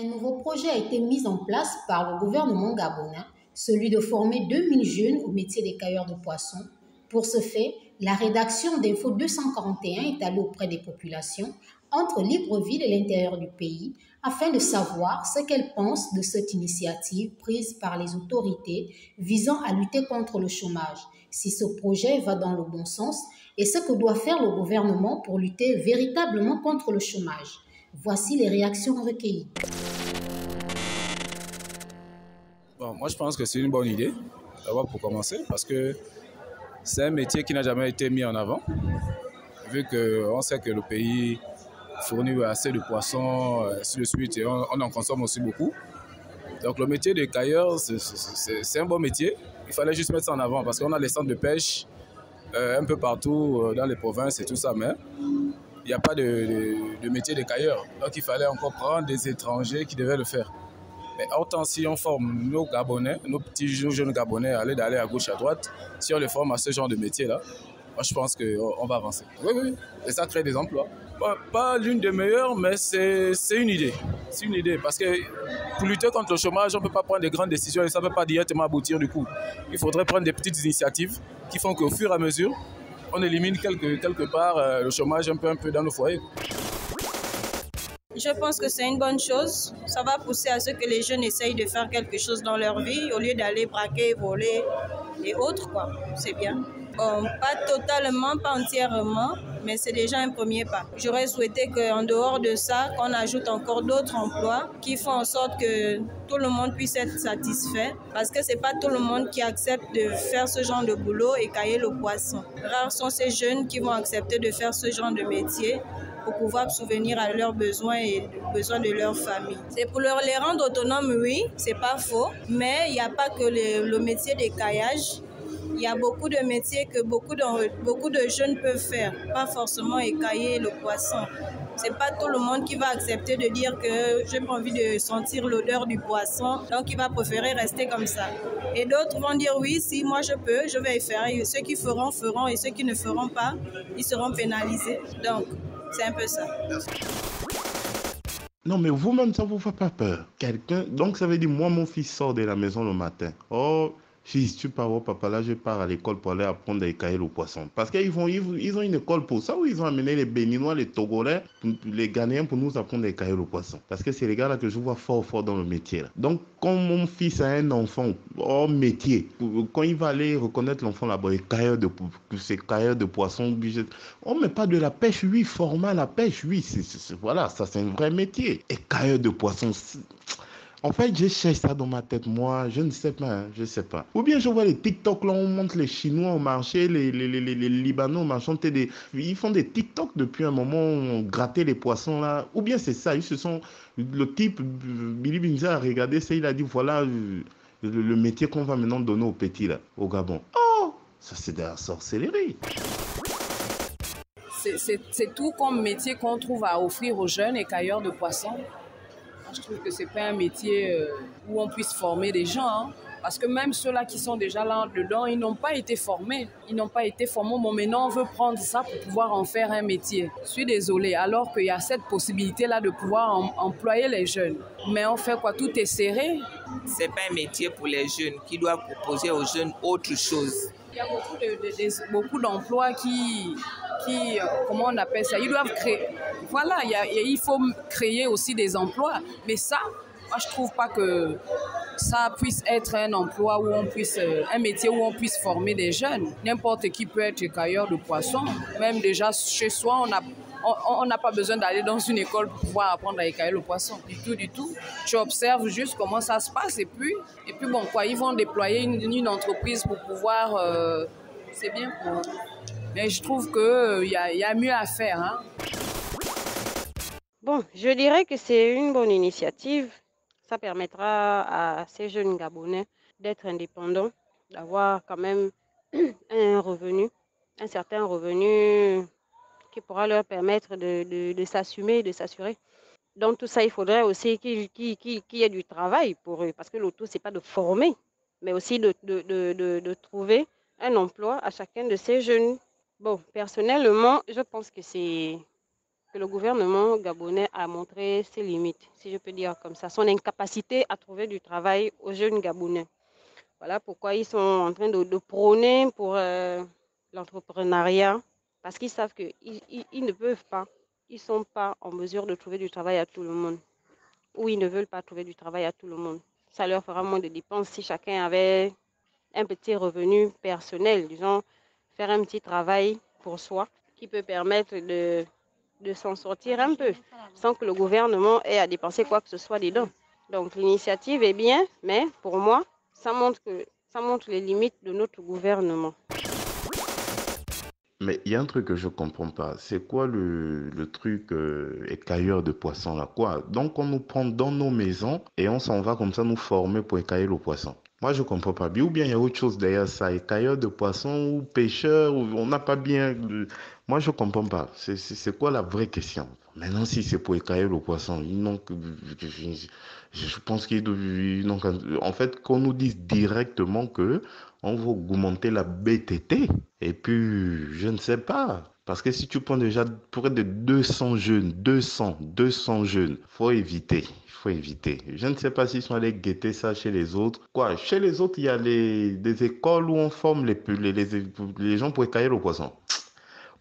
Un nouveau projet a été mis en place par le gouvernement gabonais, celui de former 2000 jeunes au métier d'écailleurs de poissons. Pour ce fait, la rédaction d'Info 241 est allée auprès des populations entre Libreville et l'intérieur du pays afin de savoir ce qu'elles pensent de cette initiative prise par les autorités visant à lutter contre le chômage, si ce projet va dans le bon sens et ce que doit faire le gouvernement pour lutter véritablement contre le chômage. Voici les réactions recueillies. Bon, moi, je pense que c'est une bonne idée, d'abord pour commencer, parce que c'est un métier qui n'a jamais été mis en avant, vu qu'on sait que le pays fournit assez de poissons, ainsi de suite, et on en consomme aussi beaucoup. Donc, le métier de cailleur, c'est un bon métier. Il fallait juste mettre ça en avant, parce qu'on a les centres de pêche un peu partout dans les provinces et tout ça, mais il n'y a pas de métier de cailleur. Donc, il fallait encore prendre des étrangers qui devaient le faire. Mais autant si on forme nos Gabonais, nos petits jeunes Gabonais, d'aller à gauche, à droite, si on les forme à ce genre de métier-là, moi je pense qu'on va avancer. Oui, oui, et ça crée des emplois. Pas l'une des meilleures, mais c'est une idée. C'est une idée, parce que pour lutter contre le chômage, on ne peut pas prendre des grandes décisions et ça ne peut pas directement aboutir du coup. Il faudrait prendre des petites initiatives qui font qu'au fur et à mesure, on élimine quelque part le chômage un peu dans nos foyers. Je pense que c'est une bonne chose. Ça va pousser à ce que les jeunes essayent de faire quelque chose dans leur vie au lieu d'aller braquer, voler et autres, quoi. C'est bien. Bon, pas totalement, pas entièrement, mais c'est déjà un premier pas. J'aurais souhaité qu'en dehors de ça, qu'on ajoute encore d'autres emplois qui font en sorte que tout le monde puisse être satisfait, parce que c'est pas tout le monde qui accepte de faire ce genre de boulot et cailler le poisson. Rares sont ces jeunes qui vont accepter de faire ce genre de métier pour pouvoir subvenir à leurs besoins et aux besoins de leur famille. C'est pour les rendre autonomes, oui, c'est pas faux, mais il n'y a pas que le métier d'écaillage. Il y a beaucoup de métiers que beaucoup de jeunes peuvent faire, pas forcément écailler le poisson. C'est pas tout le monde qui va accepter de dire que j'ai pas envie de sentir l'odeur du poisson, donc il va préférer rester comme ça. Et d'autres vont dire oui, si moi je peux, je vais le faire. Et ceux qui feront, feront, et ceux qui ne feront pas, ils seront pénalisés. Donc, c'est un peu ça. Non, mais vous-même, ça vous fait pas peur. Donc ça veut dire, moi, mon fils sort de la maison le matin. Oh, fils, tu pars au papa, là, je pars à l'école pour aller apprendre à écailler le poisson. Parce qu'ils ont une école pour ça, où ils ont amené les Béninois, les Togolais, les Ghanéens pour nous apprendre à écailler le poisson. Parce que c'est les gars là que je vois fort dans le métier. Là. Donc, quand mon fils a un enfant hors métier, quand il va aller reconnaître l'enfant là-bas, c'est cailleur de poisson, on ne met pas de la pêche, oui, format la pêche, oui, voilà, ça c'est un vrai métier. Et cailleur de poisson, en fait, je cherche ça dans ma tête, moi, je ne sais pas, hein, je ne sais pas. Ou bien je vois les TikTok, là, on montre les Chinois au marché, les Libanais au marché, ils font des TikTok depuis un moment, on grattait les poissons, là. Ou bien c'est ça, le type, Billy Binza a regardé ça, il a dit, voilà le métier qu'on va maintenant donner aux petits, là, au Gabon. Oh, ça c'est de la sorcellerie. C'est tout comme métier qu'on trouve à offrir aux jeunes écailleurs de poissons. Je trouve que ce n'est pas un métier où on puisse former des gens. Hein. Parce que même ceux-là qui sont déjà là-dedans, ils n'ont pas été formés. Ils n'ont pas été formés. Bon, maintenant, on veut prendre ça pour pouvoir en faire un métier. Je suis désolée. Alors qu'il y a cette possibilité-là de pouvoir employer les jeunes. Mais on fait quoi? Tout est serré. Ce n'est pas un métier pour les jeunes qui doit proposer aux jeunes autre chose. Il y a beaucoup d'emplois qui comment on appelle ça, ils doivent créer. Voilà, il faut créer aussi des emplois. Mais ça, moi, je ne trouve pas que ça puisse être un emploi où un métier où on puisse former des jeunes. N'importe qui peut être écailleur de poissons. Même déjà chez soi, on n'a pas besoin d'aller dans une école pour pouvoir apprendre à écailler le poisson. Du tout. Tu observes juste comment ça se passe et puis bon, quoi, ils vont déployer une entreprise pour pouvoir... c'est bien pour... Mais je trouve qu'il y a mieux à faire. Hein. Bon, je dirais que c'est une bonne initiative. Ça permettra à ces jeunes Gabonais d'être indépendants, d'avoir quand même un certain revenu qui pourra leur permettre de s'assumer, de s'assurer. Donc tout ça, il faudrait aussi qu'il y ait du travail pour eux, parce que le tout, ce n'est pas de former, mais aussi de trouver un emploi à chacun de ces jeunes. Bon, personnellement, je pense que que le gouvernement gabonais a montré ses limites, si je peux dire comme ça, son incapacité à trouver du travail aux jeunes gabonais. Voilà pourquoi ils sont en train de prôner pour l'entrepreneuriat, parce qu'ils savent qu'ils ne peuvent pas, ils ne sont pas en mesure de trouver du travail à tout le monde, ou ils ne veulent pas trouver du travail à tout le monde. Ça leur fera moins de dépenses si chacun avait un petit revenu personnel, disons, faire un petit travail pour soi qui peut permettre de s'en sortir un peu, sans que le gouvernement ait à dépenser quoi que ce soit dedans. Donc l'initiative est bien, mais pour moi, ça montre les limites de notre gouvernement. Mais il y a un truc que je ne comprends pas. C'est quoi le truc écailleur de poisson là, quoi? Donc on nous prend dans nos maisons et on s'en va comme ça nous former pour écailler le poisson. Moi je ne comprends pas bien. Ou bien il y a autre chose derrière ça, écailleur de poisson ou pêcheur, ou on n'a pas bien... Moi je ne comprends pas. C'est quoi la vraie question? Maintenant si c'est pour écailler le poisson, ils n'ont que... Je pense qu'ils n'ont en fait qu'on nous dise directement que on va augmenter la BTT. Et puis, je ne sais pas. Parce que si tu prends déjà près de 200 jeunes, 200 jeunes, faut éviter. Je ne sais pas s'ils sont allés guetter ça chez les autres. Quoi, chez les autres, il y a des écoles où on forme les gens pour écailler le poisson.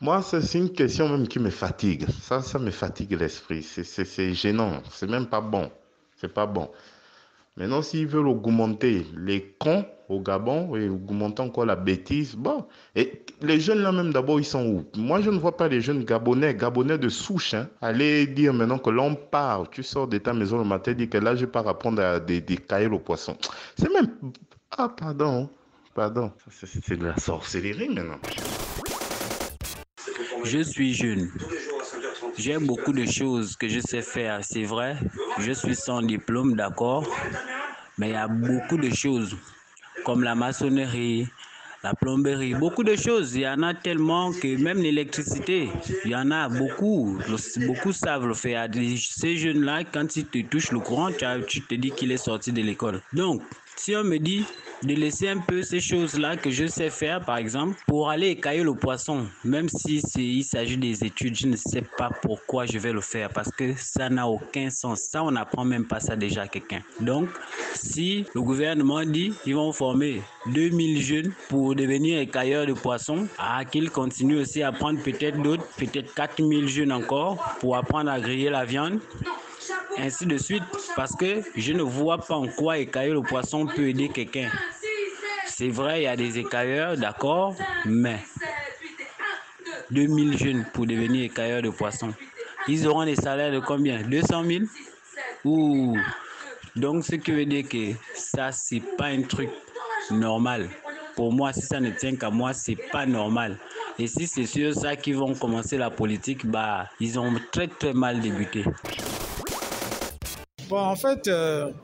Moi, c'est une question même qui me fatigue. Ça me fatigue l'esprit. C'est gênant. C'est même pas bon. C'est pas bon. Maintenant, s'ils veulent augmenter les cons au Gabon et augmenter encore la bêtise, bon. Et les jeunes là même d'abord, ils sont où? Moi, je ne vois pas les jeunes Gabonais de souche, aller dire maintenant que l'on part, tu sors de ta maison le matin, dis que là, je pars apprendre à décailler le poisson. C'est même... Ah, pardon. C'est de la sorcellerie maintenant. Je suis jeune. J'ai beaucoup de choses que je sais faire, c'est vrai. Je suis sans diplôme, d'accord. Mais il y a beaucoup de choses, comme la maçonnerie, la plomberie, beaucoup de choses. Il y en a tellement que même l'électricité, il y en a beaucoup. Beaucoup savent le faire. Ces jeunes-là, quand ils te touchent le courant, tu te dis qu'il est sorti de l'école. Donc, si on me dit de laisser un peu ces choses-là que je sais faire, par exemple, pour aller écailler le poisson, même si il s'agit des études, je ne sais pas pourquoi je vais le faire, parce que ça n'a aucun sens. Ça, on n'apprend même pas ça déjà à quelqu'un. Donc, si le gouvernement dit qu'ils vont former 2000 jeunes pour devenir écailleurs de poissons, qu'ils continuent aussi à prendre peut-être d'autres, peut-être 4000 jeunes encore pour apprendre à griller la viande, ainsi de suite, parce que je ne vois pas en quoi écailler le poisson peut aider quelqu'un. C'est vrai, il y a des écailleurs, d'accord, mais 2000 jeunes pour devenir écailleurs de poisson, ils auront des salaires de combien? 200 000? Ouh. Donc, ce qui veut dire que ça, c'est pas un truc normal. Pour moi, si ça ne tient qu'à moi, c'est pas normal. Et si c'est sur ça qu'ils vont commencer la politique, ils ont très très mal débuté. Bon, en fait,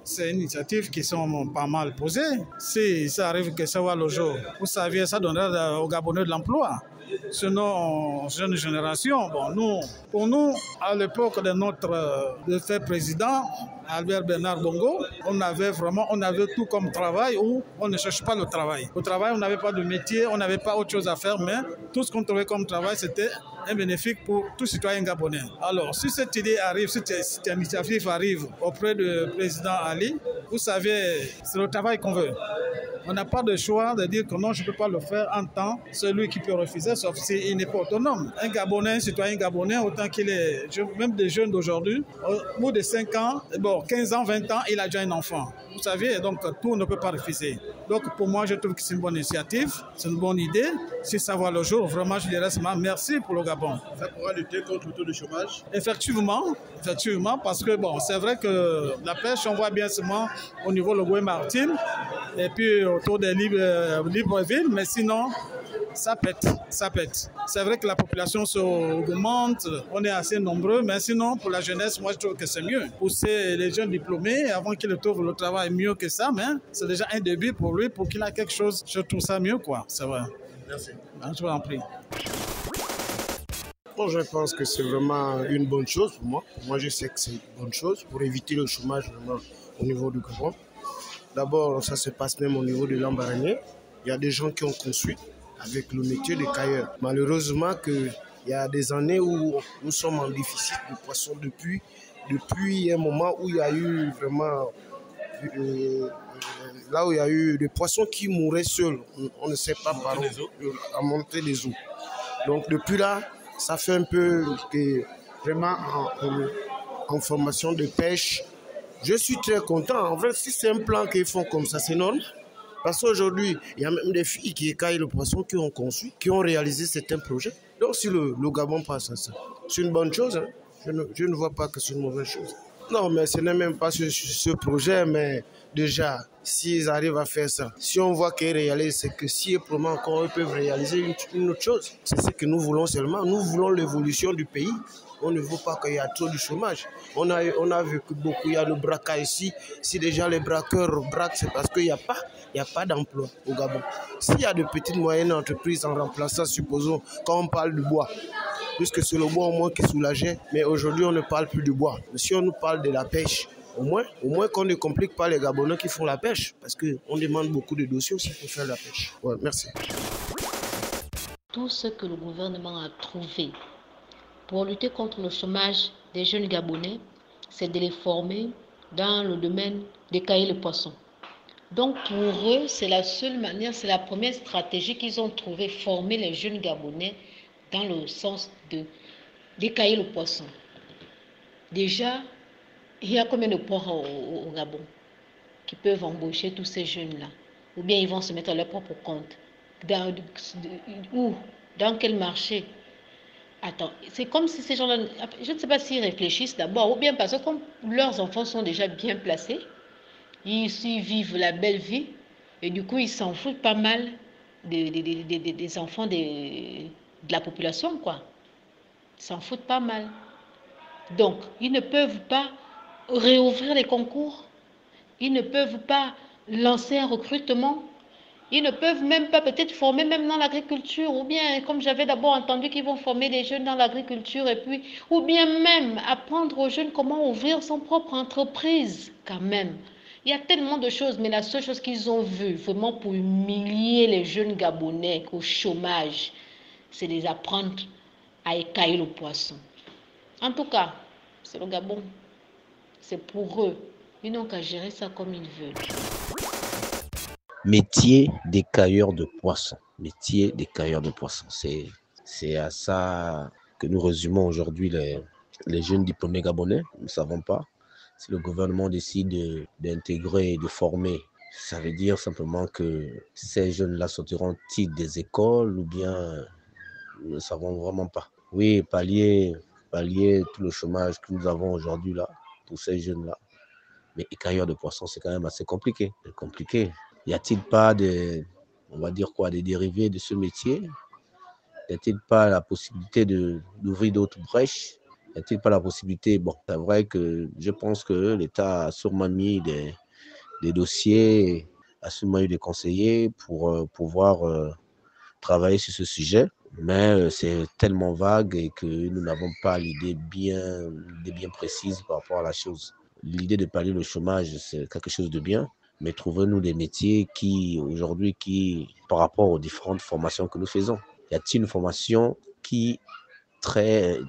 c'est une initiative qui sont pas mal posées. Si ça arrive que ça voit le jour, vous savez, ça donnera aux Gabonais de l'emploi. Sinon, jeune génération, pour nous, à l'époque de notre président, Albert Bernard Bongo, on avait tout comme travail où on ne cherche pas le travail. Au travail, on n'avait pas de métier, on n'avait pas autre chose à faire, mais tout ce qu'on trouvait comme travail, c'était un bénéfice pour tout citoyen gabonais. Alors, si cette idée arrive, si cette initiative arrive auprès du président Ali, vous savez, c'est le travail qu'on veut. On n'a pas de choix de dire que non, je ne peux pas le faire en tant que celui qui peut refuser, sauf s'il n'est pas autonome. Un Gabonais, un citoyen gabonais, autant qu'il est, même des jeunes d'aujourd'hui, au bout de 5 ans, 15 ans, 20 ans, il a déjà un enfant. Vous savez, donc tout ne peut pas refuser. Donc pour moi, je trouve que c'est une bonne initiative, c'est une bonne idée. Si ça voit le jour, vraiment, je dirais merci pour le Gabon. Ça pourra lutter contre le taux de chômage? Effectivement, parce que c'est vrai que la pêche, on voit bien seulement au niveau de Goué-Martin et puis autour des Libreville, mais sinon, ça pète. C'est vrai que la population augmente, on est assez nombreux, mais sinon, pour la jeunesse, moi, je trouve que c'est mieux. Pousser les jeunes diplômés avant qu'ils trouvent le travail mieux que ça, mais c'est déjà un début pour lui, pour qu'il ait quelque chose. Je trouve ça mieux, quoi. C'est vrai. Merci. Je vous en prie. Bon, je pense que c'est vraiment une bonne chose pour moi. Moi, je sais que c'est une bonne chose pour éviter le chômage vraiment au niveau du Gabon. D'abord, ça se passe même au niveau de l'Ambaranier. Il y a des gens qui ont construit avec le métier de cailleur. Malheureusement que Il y a des années où nous sommes en déficit de poissons depuis un moment où il y a eu vraiment... là où il y a eu des poissons qui mouraient seuls. On ne sait pas par où, à monter les eaux. Donc depuis là, ça fait un peu que vraiment en formation de pêche, je suis très content. En fait, si c'est un plan qu'ils font comme ça, c'est normal. Parce qu'aujourd'hui, il y a même des filles qui écaillent le poisson, qui ont conçu, qui ont réalisé certains projets. Donc si le Gabon passe à ça, c'est une bonne chose. Hein. Je ne vois pas que c'est une mauvaise chose. Non, mais ce n'est même pas ce projet, mais déjà, s'ils arrivent à faire ça, si on voit qu'ils réalisent, c'est que si et probablement encore ils peuvent réaliser une autre chose. C'est ce que nous voulons seulement. Nous voulons l'évolution du pays. On ne veut pas qu'il y ait trop de chômage. On a vu que beaucoup, il y a le braquage ici. Si déjà les braqueurs braquent, c'est parce qu'il n'y a pas d'emploi au Gabon. S'il y a de petites moyennes entreprises en remplaçant, supposons, quand on parle du bois, puisque c'est le bois au moins qui soulageait, mais aujourd'hui on ne parle plus du bois. Mais si on nous parle de la pêche, au moins qu'on ne complique pas les Gabonais qui font la pêche, parce qu'on demande beaucoup de dossiers aussi pour faire la pêche. Ouais, merci. Tout ce que le gouvernement a trouvé pour lutter contre le chômage des jeunes Gabonais, c'est de les former dans le domaine d'écailler le poisson. Donc pour eux, c'est la seule manière, c'est la première stratégie qu'ils ont trouvée, former les jeunes Gabonais dans le sens d'écailler le poisson. Déjà, il y a combien de ports au Gabon qui peuvent embaucher tous ces jeunes-là? Ou bien ils vont se mettre à leur propre compte? Où? Dans quel marché? Attends, c'est comme si ces gens-là, je ne sais pas s'ils réfléchissent d'abord, ou bien parce que comme leurs enfants sont déjà bien placés, ils vivent la belle vie, et du coup ils s'en foutent pas mal des enfants de la population, quoi. Ils s'en foutent pas mal. Donc, ils ne peuvent pas réouvrir les concours, ils ne peuvent pas lancer un recrutement, ils ne peuvent même pas peut-être former même dans l'agriculture, ou bien, comme j'avais d'abord entendu qu'ils vont former des jeunes dans l'agriculture, et puis, ou bien même apprendre aux jeunes comment ouvrir son propre entreprise, quand même. Il y a tellement de choses, mais la seule chose qu'ils ont vue, vraiment pour humilier les jeunes Gabonais au chômage, c'est de les apprendre à écailler le poisson. En tout cas, c'est le Gabon. C'est pour eux. Ils n'ont qu'à gérer ça comme ils veulent. Métier d'écailleur de poissons. Métier d'écailleur de poissons. C'est à ça que nous résumons aujourd'hui les jeunes diplômés gabonais. Nous ne savons pas. Si le gouvernement décide d'intégrer et de former, ça veut dire simplement que ces jeunes-là sortiront-ils des écoles ou bien nous ne savons vraiment pas. Oui, pallier tout le chômage que nous avons aujourd'hui là, pour ces jeunes-là. Mais écailleur de poissons, c'est quand même assez compliqué. C'est compliqué. Y a-t-il pas des dérivés de ce métier? Y a-t-il pas la possibilité d'ouvrir d'autres brèches? Y a-t-il pas la possibilité? Bon, c'est vrai que je pense que l'État a sûrement mis des dossiers, a sûrement eu des conseillers pour pouvoir travailler sur ce sujet. Mais c'est tellement vague et que nous n'avons pas l'idée bien précise par rapport à la chose. L'idée de pallier le chômage, c'est quelque chose de bien. Mais trouvons-nous des métiers aujourd'hui, par rapport aux différentes formations que nous faisons, y a-t-il une formation qui traite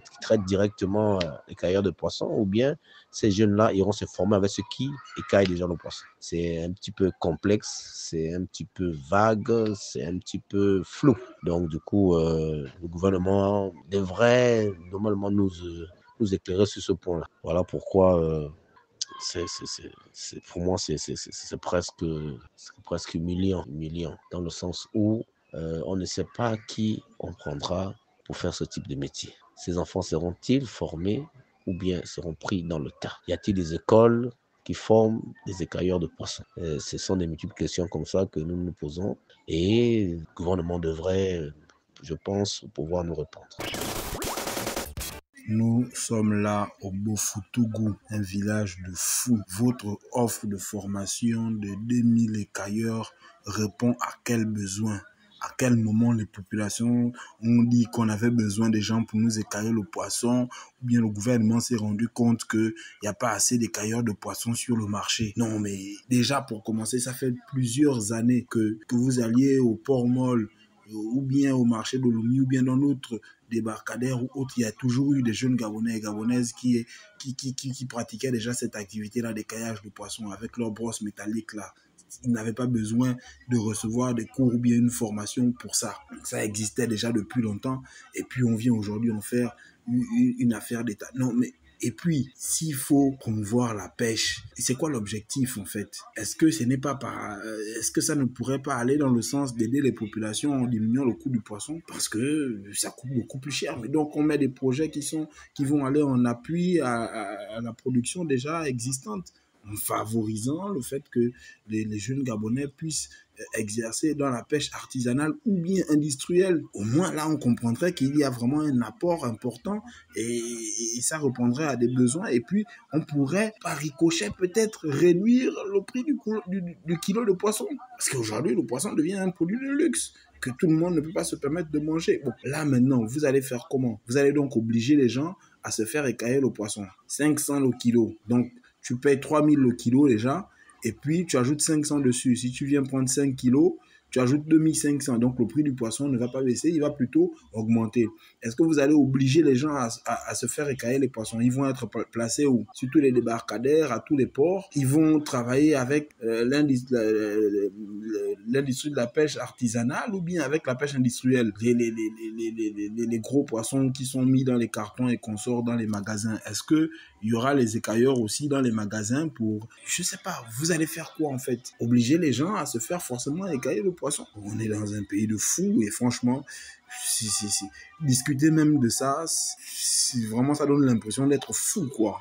directement écailleurs de poissons ou bien ces jeunes-là iront se former avec ceux qui écaillent déjà le poisson? C'est un petit peu complexe, c'est un petit peu vague, c'est un petit peu flou. Donc du coup, le gouvernement devrait normalement nous éclairer sur ce point-là. Voilà pourquoi... pour moi, c'est presque humiliant, dans le sens où on ne sait pas qui on prendra pour faire ce type de métier. Ces enfants seront-ils formés ou bien seront pris dans le tas? Y a-t-il des écoles qui forment des écailleurs de poissons? Ce sont des multiples questions comme ça que nous nous posons et le gouvernement devrait, je pense, pouvoir nous répondre. Nous sommes là au Bofutougou, un village de fous. Votre offre de formation de 2000 écailleurs répond à quel besoin? À quel moment les populations ont dit qu'on avait besoin des gens pour nous écailler le poisson, ou bien le gouvernement s'est rendu compte qu'il n'y a pas assez d'écailleurs de poissons sur le marché? Non, mais déjà pour commencer, ça fait plusieurs années que vous alliez au Port Molle, ou bien au marché de Lomé, ou bien dans d'autres débarcadères ou autres, il y a toujours eu des jeunes Gabonais et Gabonaises qui pratiquaient déjà cette activité-là d'écaillage de poissons avec leur brosse métallique là. Ils n'avaient pas besoin de recevoir des cours ou bien une formation pour ça. Ça existait déjà depuis longtemps. Et puis, on vient aujourd'hui en faire une affaire d'État. Non, mais et puis, s'il faut promouvoir la pêche, c'est quoi l'objectif en fait? Est-ce que est-ce que ça ne pourrait pas aller dans le sens d'aider les populations en diminuant le coût du poisson? Parce que ça coûte beaucoup plus cher. Mais donc, on met des projets qui vont aller en appui à la production déjà existante, en favorisant le fait que les jeunes Gabonais puissent exercer dans la pêche artisanale ou bien industrielle. Au moins, là, on comprendrait qu'il y a vraiment un apport important et ça répondrait à des besoins. Et puis, on pourrait, par ricochet, peut-être réduire le prix du kilo de poisson. Parce qu'aujourd'hui, le poisson devient un produit de luxe que tout le monde ne peut pas se permettre de manger. Bon, là, maintenant, vous allez faire comment? Vous allez donc obliger les gens à se faire écailler le poisson. 500 le kilo. Donc, tu payes 3000 le kilo déjà, et puis tu ajoutes 500 dessus. Si tu viens prendre 5 kilos, tu ajoutes 2500. Donc le prix du poisson ne va pas baisser, il va plutôt augmenter. Est-ce que vous allez obliger les gens à se faire écailler les poissons? Ils vont être placés où? Sur tous les débarcadères, à tous les ports. Ils vont travailler avec l'industrie de la pêche artisanale ou bien avec la pêche industrielle. Les gros poissons qui sont mis dans les cartons et qu'on sort dans les magasins. Est-ce qu'il y aura les écailleurs aussi dans les magasins pour... Je sais pas, vous allez faire quoi en fait? Obliger les gens à se faire forcément écailler le poisson? On est dans un pays de fous et franchement, discuter même de ça, vraiment ça donne l'impression d'être fou quoi.